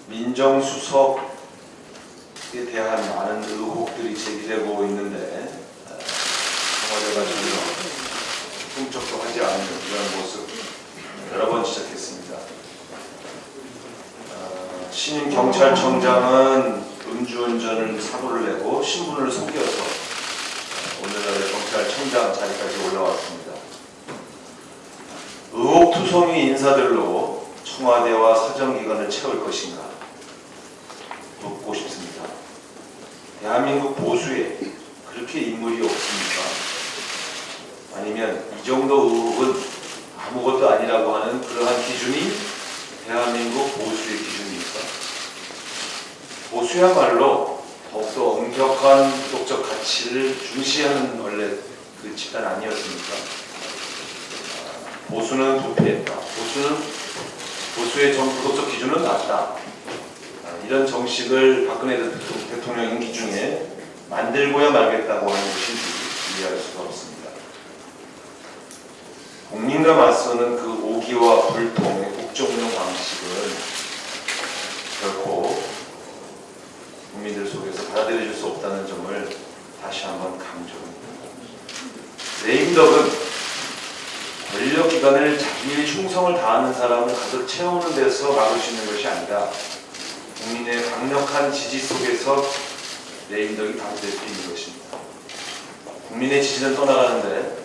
민정수석에 대한 많은 의혹들이 제기되고 있는데 청와대가 전혀 꿈쩍도 하지 않는 이런 모습 여러 번 지적했습니다. 신임 경찰청장은 음주운전을 사고를 내고 신분을 속여서 오늘날의 경찰청장 자리까지 올라왔습니다. 의혹투성이 인사들로 청와대와 사정기관을 채울 것인가 묻고 싶습니다. 대한민국 보수에 그렇게 인물이 없습니까? 아니면 이 정도 의혹은 아무것도 아니라고 하는 그러한 기준이 대한민국 보수의 기준입니까? 보수야말로 더욱더 엄격한 도덕적 가치를 중시하는 원래 그 집단 아니었습니까? 보수는 부패했다. 보수의 도덕적 기준은 낮다. 이런 정식을 박근혜 대통령 임기 중에 만들고야 말겠다고 하는 것인지 이해할 수가 없습니다. 국민과 맞서는 그 오기와 불통의 국정운영 방식은 결코 국민들 속에서 받아들여질 수 없다는 점을 다시 한번 강조합니다. 레임덕은 권력기관을 자기의 충성을 다하는 사람을 가득 채우는 데서 막을 수 있는 것이 아니라 국민의 강력한 지지 속에서 레임덕이 방지될 수 있는 것입니다. 국민의 지지는 떠나가는데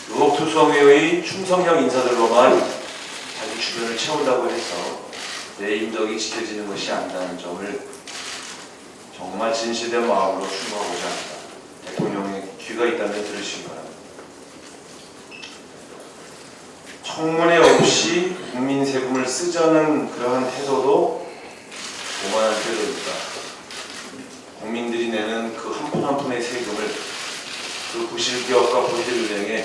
의혹투성이의 충성형 인사들로만 자기 주변을 채우려고 해서 레임덕이 지켜지는 것이 아니라는 점을 정말 진실된 마음으로 충고하고자 합니다. 대통령의 귀가 있다면 들으시기 바랍니다. 청문회 없이 국민 세금을 쓰자는 그러한 태도도 오만한 태도입니다. 국민들이 내는 그 한 푼 한 푼의 세금을 그 부실기업과 부실은행에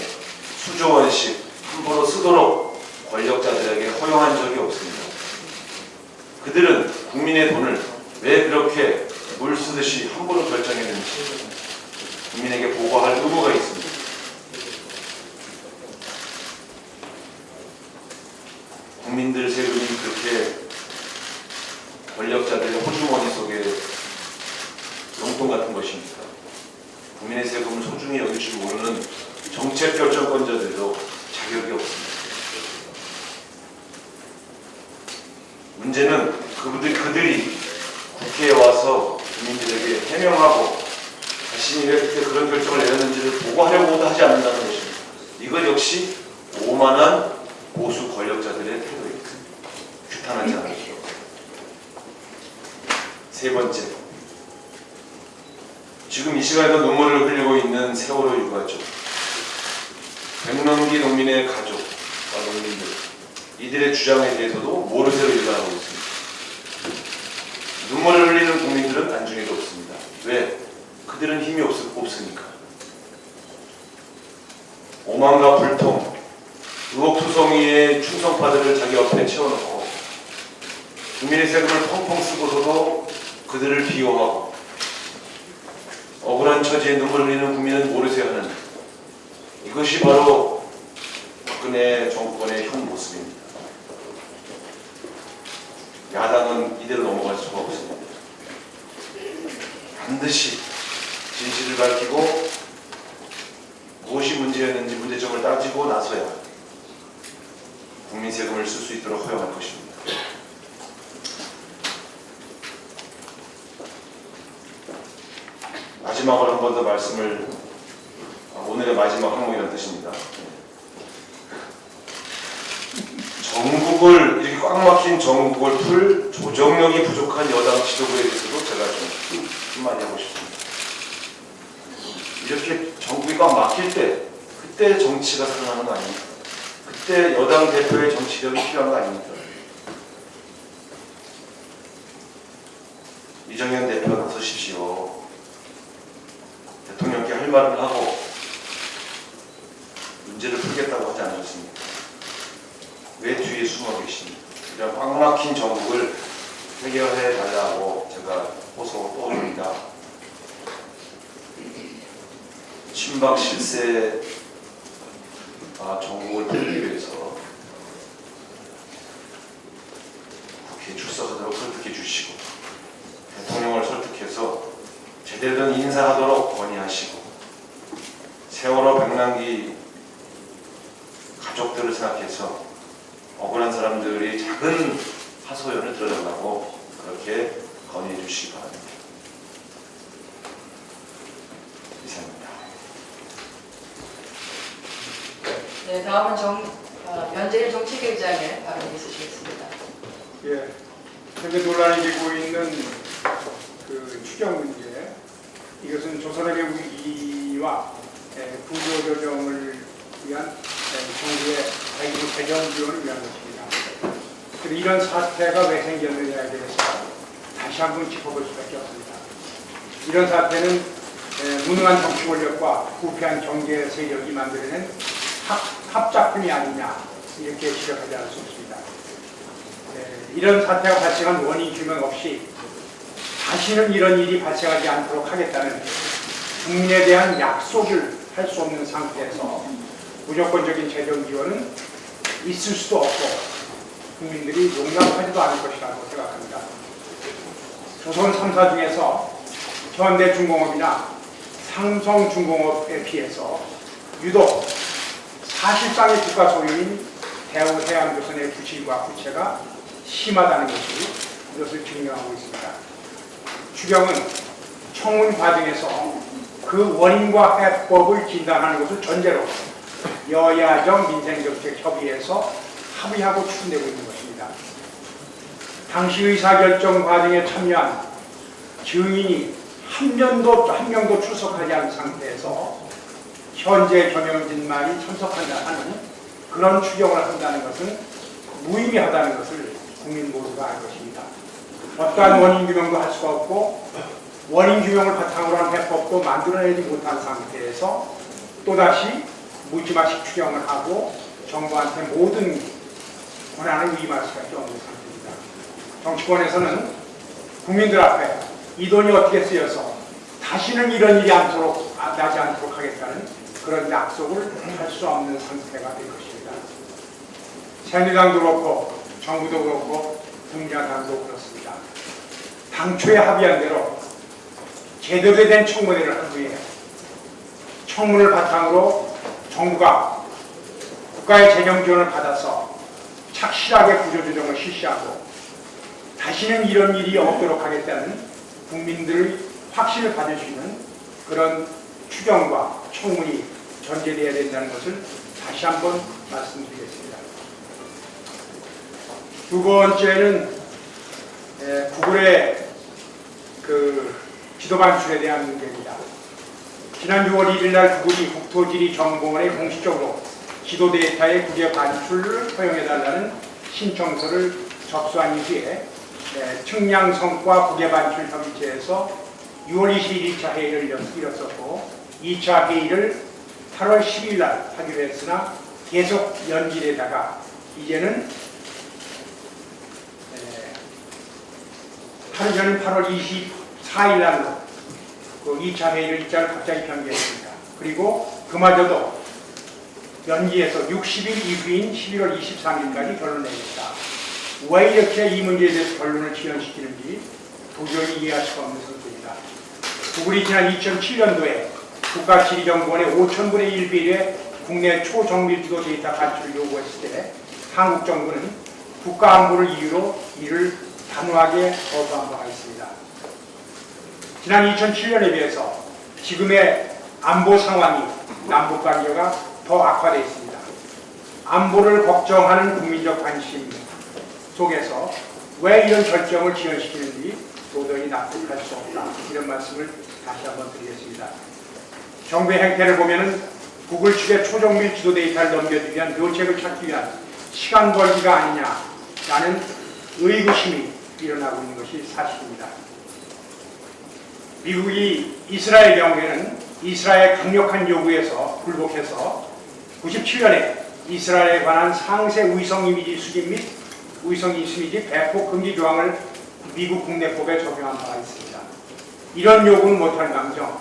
수조 원씩 함부로 쓰도록 권력자들에게 허용한 적이 없습니다. 그들은 국민의 돈을 왜 그렇게 물 쓰듯이 함부로 결정했는지 국민에게 보고할 의무가 있습니다. 국민들 세금이 그렇게 권력자들의 호주머니 속에 용돈 같은 것입니까? 국민의 세금을 소중히 여길 줄 모르는 정책 결정권자들도 자격이 없습니다. 문제는 그들이 국회에 와서 국민들에게 해명하고 자신이 왜 그렇게 그런 결정을 내렸는지를 보고하려고도 하지 않는다는 것입니다. 이것 역시 오만한 보수 권력자들의 태도입니다. 규탄하지 않으시오. 세 번째, 지금 이 시간에도 눈물을 흘리고 있는 세월호 유가족, 백남기 농민의 가족과 농민들, 이들의 주장에 대해서도 모르쇠로 일관하고 있습니다. 눈물을 흘리는 국민들은 안중에도 없습니다. 왜? 그들은 힘이 없으니까. 오만과 불통, 의혹투성이의 충성파들을 자기 옆에 채워놓고 국민의 세금을 펑펑 쓰고서도 그들을 비호하고 억울한 처지에 눈물을 흘리는 국민은 모르쇠 하는, 이것이 바로 박근혜 정권의 현 모습입니다. 야당은 이대로 넘어갈 수가 없습니다. 반드시 진실을 밝히고 무엇이 문제였는지 문제점을 따지고 나서야 국민 세금을 쓸 수 있도록 허용할 것입니다. 마지막으로 한 번 더 말씀을, 오늘의 마지막 항목이라는 뜻입니다. 정국을, 이렇게 꽉 막힌 정국을 풀 조정력이 부족한 여당 지도부에 대해서도 제가 좀 한마디 하고 싶습니다. 이렇게 정국이 꽉 막힐 때, 그때 정치가 살아나는 거 아닙니까? 그때 여당 대표의 정치력이 필요한 거 아닙니까? 이정현 대표가 나서십시오. 대통령께 할 말을 하고 문제를 풀겠다고 하지 않으셨습니까? 왜 뒤에 숨어 계십니까? 이런 꽉 막힌 정국을 해결해 달라고 제가 호소 또 합니다. 친박 실세 정국을 풀기 위해서 국회에 출석하도록 설득해 주시고 대통령을 설득해서 제대로 된 인사하도록 건의하시고 세월호 백남기 가족들을 생각해서 억울한 사람들이 작은 하소연을 들어달라고 그렇게 건의해 주시기 바랍니다. 이상입니다. 네, 다음은 연재일 정치계장의 발언이 있으시겠습니다. 예, 현재 논란이 되고 있는 그 추경 문제, 이것은 조선업의 위기와 구조조정을 위한 정부의 대규모 재정 지원을 위한 것입니다. 그리고 이런 사태가 왜 생겼느냐에 대해서 다시 한번 짚어볼 수밖에 없습니다. 이런 사태는 무능한 정치 권력과 부패한 경제 세력이 만들어낸 합작품이 아니냐, 이렇게 지적하지 않을 수 없습니다. 이런 사태가 발생한 원인 규명 없이 다시는 이런 일이 발생하지 않도록 하겠다는 국민에 대한 약속을 할 수 없는 상태에서 무조건적인 재정 지원은 있을 수도 없고 국민들이 용납하지도 않을 것이라고 생각합니다. 조선 3사 중에서 현대중공업이나 삼성중공업에 비해서 유독 사실상의 국가 소유인 대우해양조선의 부실과 부채가 심하다는 것이 이것을 증명하고 있습니다. 추경은 청문 과정에서 그 원인과 해법을 진단하는 것을 전제로 여야정 민생정책협의회에서 합의하고 추진되고 있는 것입니다. 당시 의사결정 과정에 참여한 증인이 한 명도 출석하지 않은 상태에서 현재 경영진만이 참석한다 하는 그런 추경을 한다는 것은 무의미하다는 것을 국민 모두가 알 것입니다. 어떠한 원인 규명도 할 수가 없고 원인 규명을 바탕으로 한 해법도 만들어내지 못한 상태에서 또다시 묻지마식 추경을 하고 정부한테 모든 권한을 위임할 수밖에 없는 상태입니다. 정치권에서는 국민들 앞에 이 돈이 어떻게 쓰여서 다시는 이런 일이 나지 않도록 하겠다는 그런 약속을 할 수 없는 상태가 될 것입니다. 새누리당도 그렇고 정부도 그렇고 공자당도 그렇습니다. 당초에 합의한 대로 제대로 된 청문회를 한 후에 청문을 바탕으로 정부가 국가의 재정 지원을 받아서 착실하게 구조조정을 실시하고 다시는 이런 일이 없도록 하겠다는 국민들의 확신을 받을 수 있는 그런 추경과 청문이 전제되어야 된다는 것을 다시 한번 말씀드리겠습니다. 두 번째는 구글의 그 지도 반출에 대한 문제입니다. 지난 6월 1일 날 구글이 국토지리정보원에 공식적으로 지도 데이터의 국외 반출을 허용해달라는 신청서를 접수한 이후에 측량성과 국외 반출 협의체에서 6월 22일 1차 회의를 이뤘었고 2차 회의를 8월 10일 날 하기로 했으나 계속 연기되다가 이제는 하루 전인 8월 24일 날로 그 2차 회의를 일자를 갑자기 변경했습니다. 그리고 그마저도 연기해서 60일 이후인 11월 23일까지 결론을 내겠다. 왜 이렇게 이 문제에 대해서 결론을 지연시키는지 도저히 이해할 수가 없는 상태입니다. 구글이 지난 2007년도에 국가지리정보원의 5,000분의 1 비율의 국내 초정밀지도 데이터 반출을 요구했을 때 한국 정부는 국가안보를 이유로 이를 단호하게 거부한 바가 있습니다. 지난 2007년에 비해서 지금의 안보 상황이 남북관계가 더 악화되어 있습니다. 안보를 걱정하는 국민적 관심 속에서 왜 이런 결정을 지연시키는지 도저히 납득할 수 없다. 이런 말씀을 다시 한번 드리겠습니다. 정부의 행태를 보면 구글 측의 초정밀 지도 데이터를 넘겨주기 위한 묘책을 찾기 위한 시간 벌기가 아니냐라는 의구심이 일어나고 있는 것이 사실입니다. 미국이 이스라엘 경우에는 이스라엘 강력한 요구에서 굴복해서 97년에 이스라엘에 관한 상세 위성 이미지 수집 및 위성 이미지 배포 금지 조항을 미국 국내법에 적용한 바가 있습니다. 이런 요구는 못할 망정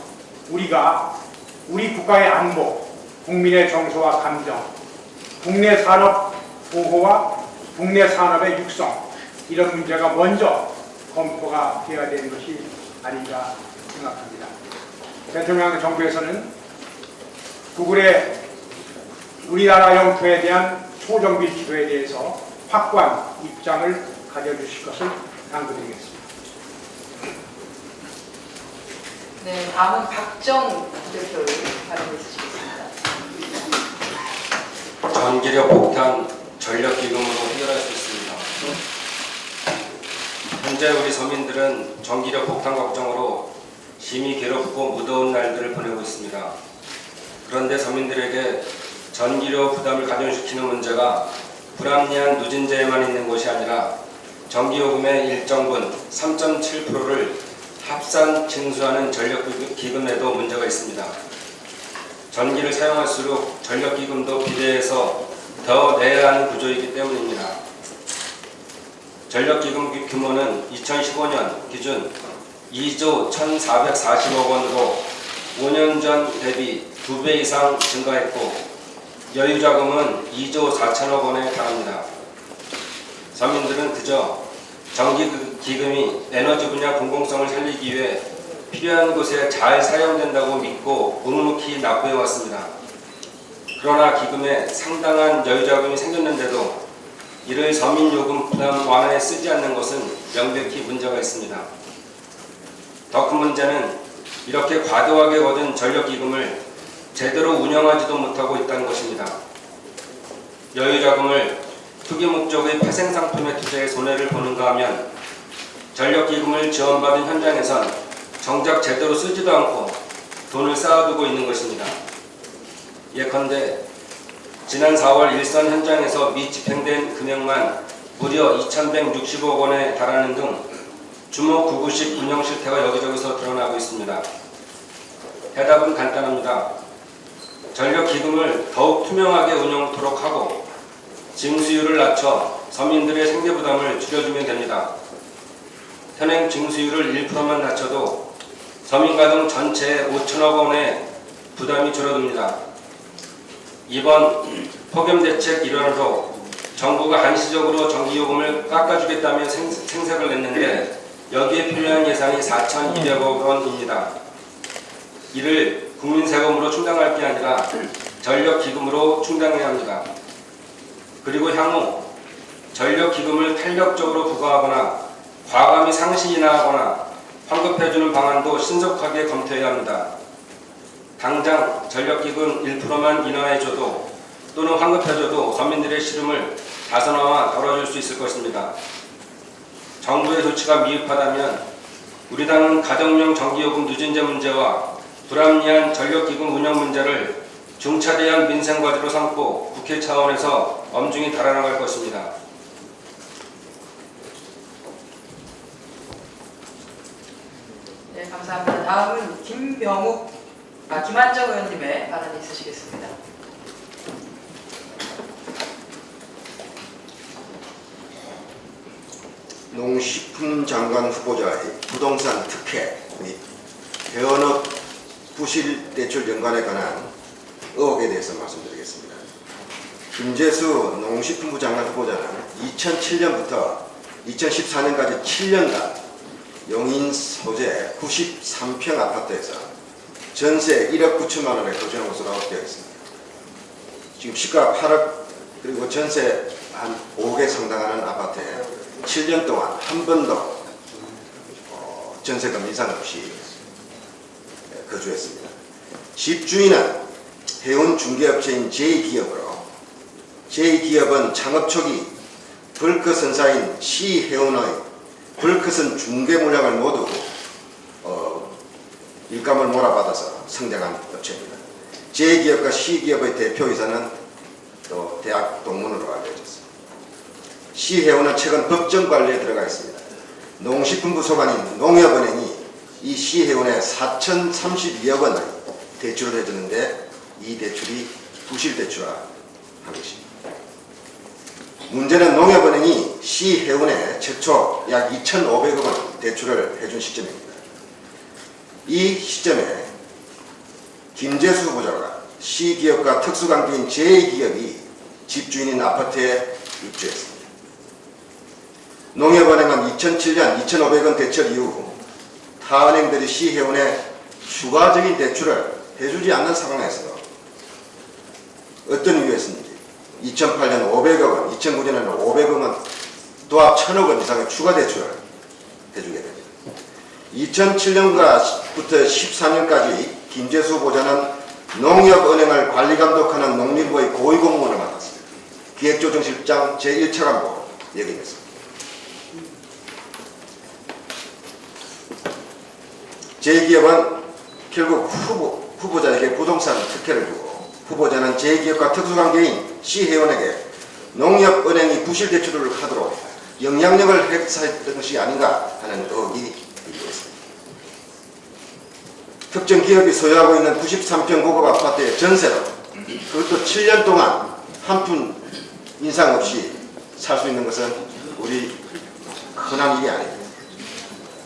우리 국가의 안보, 국민의 정서와 감정, 국내 산업 보호와 국내 산업의 육성 이런 문제가 먼저 검토가 되어야 되는 것이 아닌가 생각합니다. 대통령 정부에서는 구글의 우리나라 영토에 대한 소정비 지도에 대해서 확고한 입장을 가져주실 것을 당부드리겠습니다. 네, 다음은 박정 대표의 발언을 있으시겠습니다. 전기력 폭탄 전력기금으로 해결할 수 있습니다. 현재 우리 서민들은 전기력 폭탄 걱정으로 심히 괴롭고 무더운 날들을 보내고 있습니다. 그런데 서민들에게 전기료 부담을 가중시키는 문제가 불합리한 누진제에만 있는 것이 아니라 전기요금의 일정분 3.7%를 합산 징수하는 전력기금에도 문제가 있습니다. 전기를 사용할수록 전력기금도 비례해서 더 내야 하는 구조이기 때문입니다. 전력기금 규모는 2015년 기준 2조 1,440억 원으로 5년 전 대비 2배 이상 증가했고 여유자금은 2조 4천억 원에 달합니다. 서민들은 그저 전기기금이 에너지 분야 공공성을 살리기 위해 필요한 곳에 잘 사용된다고 믿고 묵묵히 납부해왔습니다. 그러나 기금에 상당한 여유자금이 생겼는데도 이를 서민요금 부담 완화에 쓰지 않는 것은 명백히 문제가 있습니다. 더 큰 문제는 이렇게 과도하게 얻은 전력기금을 제대로 운영하지도 못하고 있다는 것입니다. 여유자금을 투기 목적의 파생상품의 투자에 손해를 보는가 하면 전력기금을 지원받은 현장에선 정작 제대로 쓰지도 않고 돈을 쌓아두고 있는 것입니다. 예컨대 지난 4월 일선 현장에서 미집행된 금액만 무려 2,160억 원에 달하는 등 주모 구구식 운영 실태가 여기저기서 드러나고 있습니다. 해답은 간단합니다. 전력기금을 더욱 투명하게 운영토록 하고 징수율을 낮춰 서민들의 생계부담을 줄여주면 됩니다. 현행 징수율을 1%만 낮춰도 서민가정 전체의 5천억 원의 부담이 줄어듭니다. 이번 폭염대책 일환으로 정부가 한시적으로 전기요금을 깎아주겠다며 생색을 냈는데 여기에 필요한 예산이 4,200억 원입니다. 이를 국민세금으로 충당할 게 아니라 전력기금으로 충당해야 합니다. 그리고 향후 전력기금을 탄력적으로 부과하거나 과감히 상시 인하하거나 환급해주는 방안도 신속하게 검토해야 합니다. 당장 전력기금 1%만 인하해줘도 또는 환급해줘도 서민들의 시름을 다소나마 덜어줄 수 있을 것입니다. 정부의 조치가 미흡하다면 우리 당은 가정용 전기요금 누진제 문제와 불합리한 전력기금 운영 문제를 중차대한 민생과제로 삼고 국회 차원에서 엄중히 달아나갈 것입니다. 네, 감사합니다. 다음은 김한정 의원님의 발언이 있으시겠습니다. 농식품장관 후보자의 부동산 특혜 및 대언업 부실 대출 연관에 관한 의혹에 대해서 말씀드리겠습니다. 김재수 농식품부 장관 후보자는 2007년부터 2014년까지 7년간 용인 소재 93평 아파트에서 전세 1억 9천만 원에 거주한 것으로 되어 있습니다. 지금 시가 8억 그리고 전세 한 5억에 상당하는 아파트에 7년 동안 한 번도 전세금 인상 없이 거주했습니다. 집주인은 해운 중개업체인 제2기업으로 제2기업은 창업 초기 벌크선사인 시해운의 벌크선 중개 물량을 모두 일감을 몰아받아서 성장한 업체입니다. 제2기업과 시기업의 대표이사는 또 대학 동문으로 알려졌습니다. 시해운은 최근 법정 관리에 들어가 있습니다. 농식품부 소관인 농협은행이 이 시해운에 4,032억 원의 대출을 해주는데 이 대출이 부실대출화한 것입니다. 문제는 농협은행이 시해운에 최초 약 2,500억 원 대출을 해준 시점입니다. 이 시점에 김재수 후보자가 시기업과 특수관계인 제2기업이 집주인인 아파트에 입주했습니다. 농협은행은 2007년 2,500원 대출 이후 타 은행들이 시회원에 추가적인 대출을 해주지 않는 상황에서 어떤 이유였는지 2008년 500억 원, 2009년에는 500억 원, 도합 1,000억 원 이상의 추가 대출을 해주게 됩니다. 2007년부터 13년까지 김재수 후보자는 농협은행을 관리감독하는 농림부의 고위공무원을 맡았습니다. 기획조정실장 제1차관으로 역임했습니다. 제2기업은 결국 후보자에게 부동산 특혜를 주고 후보자는 제2기업과 특수관계인 시회원에게 농협은행이 부실대출을 하도록 영향력을 행사했던 것이 아닌가 하는 의혹이 일고 있습니다. 특정 기업이 소유하고 있는 93평 고급 아파트의 전세로 그것도 7년 동안 한 푼 인상 없이 살 수 있는 것은 우리 흔한 일이 아닙니다.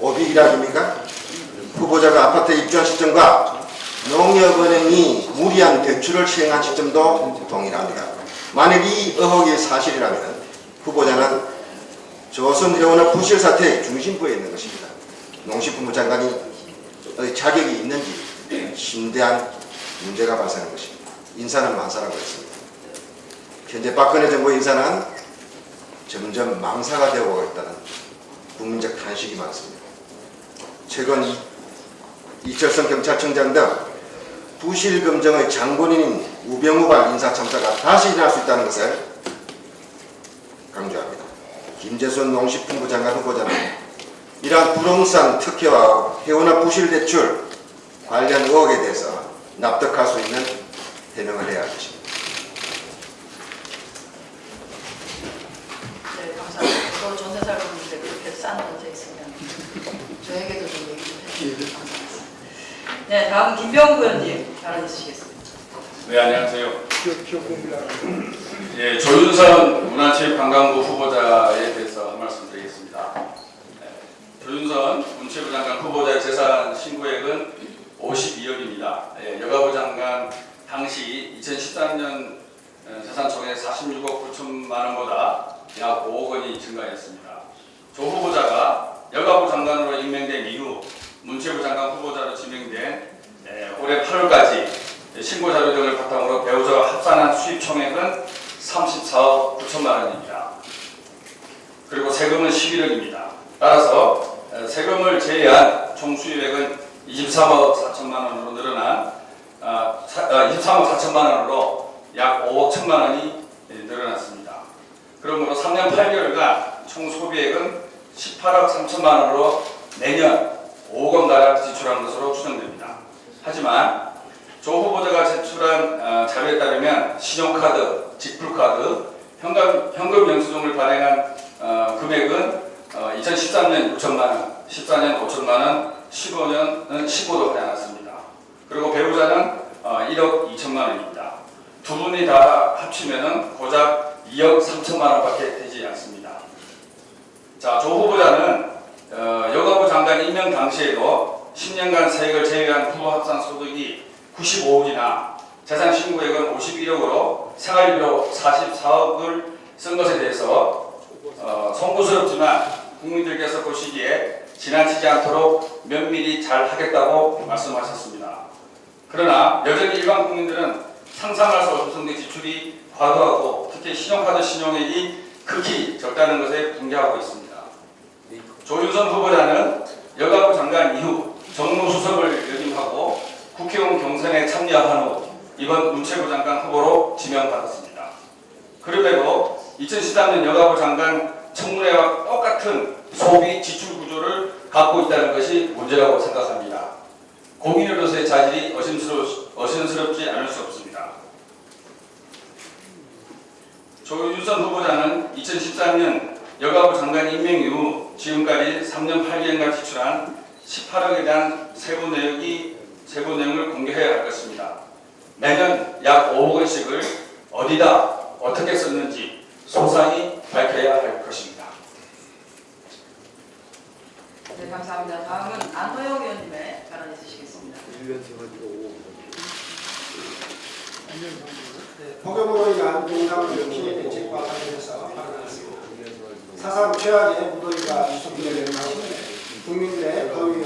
오비일학입니까? 후보자가 아파트에 입주한 시점과 농협은행이 무리한 대출을 시행한 시점도 동일합니다. 만약 이 의혹이 사실이라면 후보자는 조선해운업 부실 사태의 중심부에 있는 것입니다. 농식품부 장관이 자격이 있는지 심대한 문제가 발생한 것입니다. 인사는 만사라고 했습니다. 현재 박근혜 정부 인사는 점점 망사가 되고 있다는 국민적 탄식이 많습니다. 최근 이철성 경찰청장 등 부실검정의 장본인인 우병우발 인사참사가 다시 일어날 수 있다는 것을 강조합니다. 김재순 농식품부 장관 후보자는 이러한 부동산 특혜와 회원업 부실대출 관련 의혹에 대해서 납득할 수 있는 해명을 해야 할 것입니다. 네, 감사합니다. 저 전세 살고 있는데 그렇게 싼 전세 있으면 저에게도 좀 얘기 좀 해주시면 감사하겠습니다. 네, 다음 김병욱 의원님 발언 있으시겠습니다. 네, 안녕하세요. 기억 공부라. 예, 조윤선 문화체육관광부 후보자에 대해서 한 말씀 드리겠습니다. 조윤선 문체부 장관 후보자의 재산 신고액은 52억입니다. 여가부 장관 당시 2013년 재산 총액 46억 9천만 원보다 약 5억 원이 증가했습니다. 조 후보자가 여가부 장관으로 임명된 이후 문체부 장관 후보자로 지명된 올해 8월까지 신고자료 등을 바탕으로 배우자와 합산한 수입 총액은 34억 9천만 원입니다. 그리고 세금은 11억입니다. 따라서 세금을 제외한 총 수입액은 23억 4천만 원으로 늘어난 23억 4천만 원으로 약 5억 1천만 원이 늘어났습니다. 그러므로 3년 8개월간 총 소비액은 18억 3천만 원으로 내년 5억 원가량 지출한 것으로 추정됩니다. 하지만 조 후보자가 제출한 자료에 따르면 신용카드, 직불카드, 현금 영수증을 발행한 금액은 2013년 6천만 원, 14년 5천만 원, 15년은 15도 가지 않았습니다. 그리고 배우자는 1억 2천만 원입니다. 두 분이 다 합치면 고작 2억 3천만 원밖에 되지 않습니다. 자, 조 후보자는 여가부 장관 임명 당시에도 10년간 세액을 제외한 부부 합산 소득이 95억이나 재산 신고액은 51억으로 생활비로 44억을 쓴 것에 대해서 송구스럽지만 국민들께서 보시기에 지나치지 않도록 면밀히 잘 하겠다고 말씀하셨습니다. 그러나 여전히 일반 국민들은 상상할 수 없을 정도의 지출이 과도하고 특히 신용카드 신용액이 극히 적다는 것에 분개하고 있습니다. 조윤선 후보자는 여가부 장관 이후 정무수석을 역임하고 국회의원 경선에 참여한 후 이번 문체부 장관 후보로 지명받았습니다. 그럼에도 2013년 여가부 장관 청문회와 똑같은 소비 지출 구조를 갖고 있다는 것이 문제라고 생각합니다. 공인으로서의 자질이 어신스럽지 않을 수 없습니다. 조윤선 후보자는 2013년 여가부 장관 임명 이후 지금까지 3년 8개월간 지출한 18억에 대한 세부 내용을 공개해야 할 것입니다. 매년 약 5억 원씩을 어디다 어떻게 썼는지 소상히 밝혀야 할 것입니다. 네, 감사합니다. 다음은 안호영 의원님의 발언 있으시겠습니다. 포교부에 의한 공감 정치의 대책과 관련해서 발언하겠습니다. 사상 최악의 무더위가 지속되는 가운데 국민들의 더위,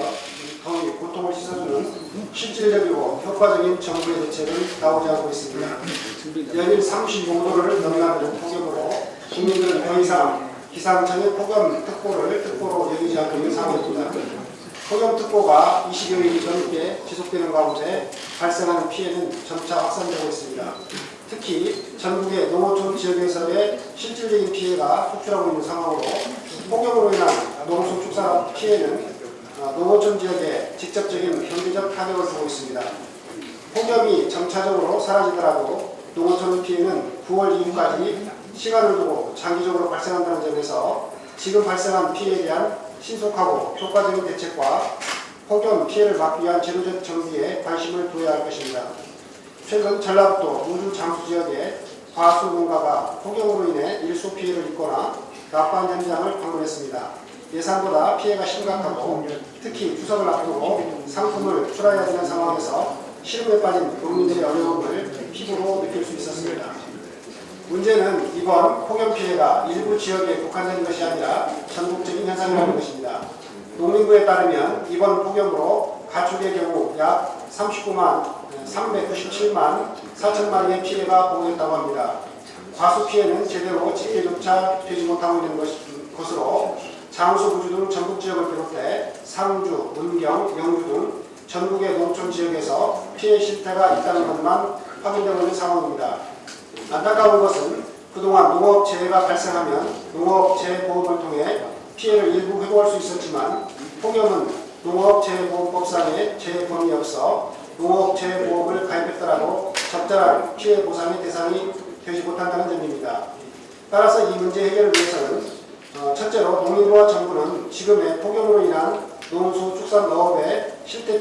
고통을 씻어주는 실질적이고 효과적인 정부의 대책은 나오지 않고 있습니다. 연일 35도를 넘나드는 폭염으로 국민들은 더 이상 기상청의 폭염특보로 여기지 않고 있는 상황입니다. 폭염특보가 20여일이 넘게 지속되는 가운데 발생하는 피해는 점차 확산되고 있습니다. 특히 전국의 농어촌 지역에서의 실질적인 피해가 속출하고 있는 상황으로 폭염으로 인한 농수 축산 피해는 농어촌 지역에 직접적인 경제적 타격을 주고 있습니다. 폭염이 점차적으로 사라지더라도 농어촌 피해는 9월 이후까지 시간을 두고 장기적으로 발생한다는 점에서 지금 발생한 피해에 대한 신속하고 효과적인 대책과 폭염 피해를 막기 위한 제도적 정비에 관심을 두어야 할 것입니다. 최근 전라북도 우주 장수 지역에 과수 농가가 폭염으로 인해 일소 피해를 입거나 낙반 현장을 방문했습니다. 예상보다 피해가 심각하고 특히 추석을 앞두고 상품을 출하해야 되는 상황에서 시름에 빠진 농민들의 어려움을 피부로 느낄 수 있었습니다. 문제는 이번 폭염 피해가 일부 지역에 국한된 것이 아니라 전국적인 현상이라는 것입니다. 농림부에 따르면 이번 폭염으로 가축의 경우 약 397만 4천 마리의 피해가 보고됐다고 합니다. 과수 피해는 제대로 집계조차 되지 못하고 있는 것으로 장수, 부주 등 전북 지역을 비롯해 상주, 문경, 영주 등 전국의 농촌 지역에서 피해 실태가 있다는 것만 확인되고 있는 상황입니다. 안타까운 것은 그동안 농업재해가 발생하면 농업재해보험을 통해 피해를 일부 회복할 수 있었지만 폭염은 농업재해보험법상에 재해보험이 없어 농업재해보험을 가입했더라도 적절한 피해 보상의 대상이 되지 못한다는 점입니다. 따라서 이 문제 해결을 위해서는 첫째로 농림부와 정부는 지금의 폭염으로 인한 농수 축산 농업의 피해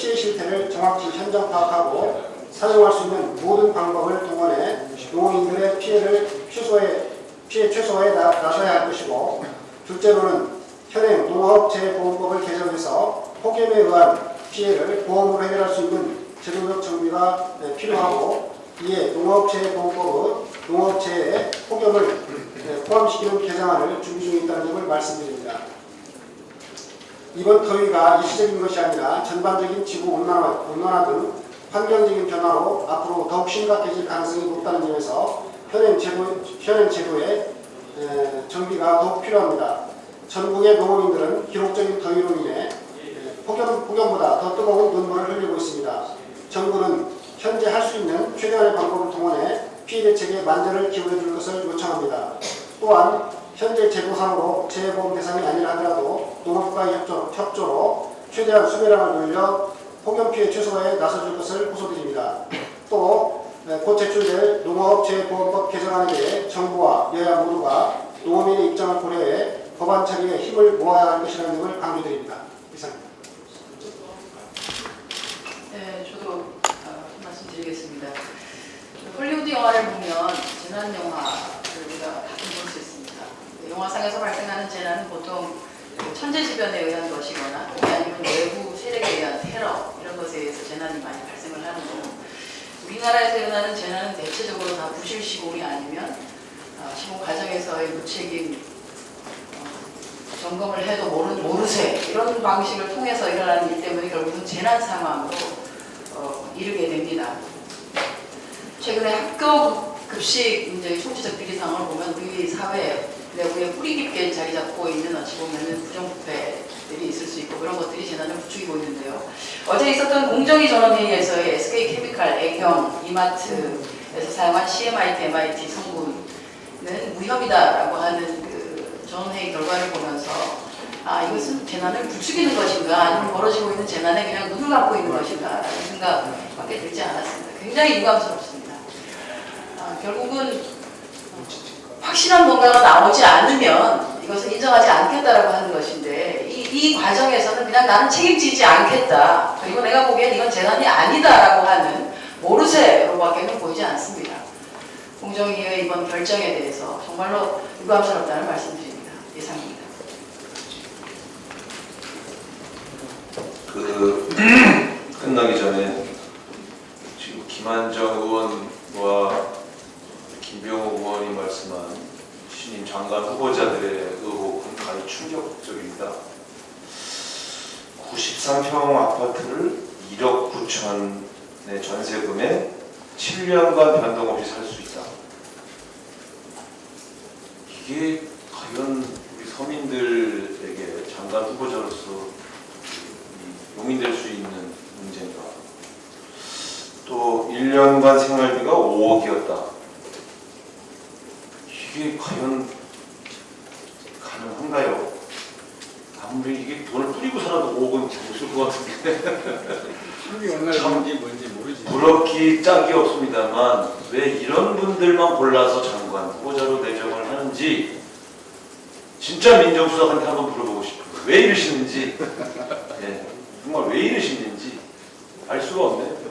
실태를 정확히 현장 파악하고 사용할 수 있는 모든 방법을 동원해 농민들의 피해 최소화에 나서야 할 것이고, 둘째로는 현행 농업재해보험법을 개정해서 폭염에 의한 피해를 보험으로 해결할 수 있는 제도적 정비가 필요하고, 이에 농업재해보험법은 농업재해에 폭염을 포함시키는 개정안을 준비 중에 있다는 점을 말씀드립니다. 이번 더위가 일시적인 것이 아니라 전반적인 지구 온난화 등 환경적인 변화로 앞으로 더욱 심각해질 가능성이 높다는 점에서 현행 제도의 정비가 더욱 필요합니다. 전국의 농민들은 기록적인 더위로 인해 폭염보다 더 뜨거운 눈물을 흘리고 있습니다. 정부는 현재 할 수 있는 최대한의 방법을 동원해 피해 대책에 만전을 기울여 줄 것을 요청합니다. 또한 현재 제도상으로 재해보험 대상이 아니라 하더라도 농업과의 협조로 최대한 수매량을 늘려 폭염 피해 최소화에 나서줄 것을 호소드립니다. 또 곧 제출될 농업재해보험법 개정안에 대해 정부와 여야 모두가 농어민의 입장을 고려해 법안 처리에 힘을 모아야 할 것이라는 점을 강조드립니다. 이상입니다. 네, 저도 말씀드리겠습니다. 헐리우드 영화를 보면 재난 영화를 우리가 가끔 볼 수 있습니다. 영화상에서 발생하는 재난은 보통 천재지변에 의한 것이거나 아니면 외부 세력에 의한 테러 이런 것에 의해서 재난이 많이 발생을 하는데, 우리나라에서 일어나는 재난은 대체적으로 다 부실 시공이 아니면 시공 과정에서의 무책임 점검을 해도 모르쇠 이런 방식을 통해서 일어나는 일 때문에 결국은 재난 상황으로 이르게 됩니다. 최근에 학교 급식 문제의 총체적 비리 상황을 보면 우리 사회 내부에 뿌리 깊게 자리 잡고 있는 어찌 보면은 부정부패들이 있을 수 있고 그런 것들이 재난을 부추기고 있는데요. 어제 있었던 공정위 전원회의에서의 SK케미칼, 애경, 이마트에서 사용한 CMIT, MIT 성분은 무혐의다라고 하는 그 전원회의 결과를 보면서 이것은 재난을 부추기는 것인가 아니면 벌어지고 있는 재난에 그냥 눈을 감고 있는 것인가 라는 생각밖에 들지 않았습니다. 굉장히 유감스럽습니다. 결국은 확실한 뭔가가 나오지 않으면 이것을 인정하지 않겠다라고 하는 것인데 이 과정에서는 그냥 나는 책임지지 않겠다. 그리고 내가 보기엔 이건 재난이 아니다라고 하는 모르쇠로밖에는 보이지 않습니다. 공정위의 이번 결정에 대해서 정말로 유감스럽다는 말씀드립니다. 이상입니다. 끝나기 전에 지금 김한정 의원과 김병호 의원이 말씀한 신임 장관 후보자들의 의혹 93평 아파트를 1억 9천의 전세금에 7년간 변동 없이 살 수 있다. 이게 과연 우리 서민들에게 장관 후보자로서 용인될 수 있는 문제인가? 또 1년간 생활비가 5억이었다. 이게 과연 가능한가요? 아무리 이게 돈을 뿌리고 살아도 5억은 없을 것 같은데 이게 얼마나 좋은지 뭔지 모르지. 부럽기 짝이 없습니다만 왜 이런 분들만 골라서 장관 후보자로 내정을 하는지 진짜 민정수석한테 한번 물어보고 싶어요. 왜 이러시는지, 예, 정말 왜 이러시는지 알 수가 없네요.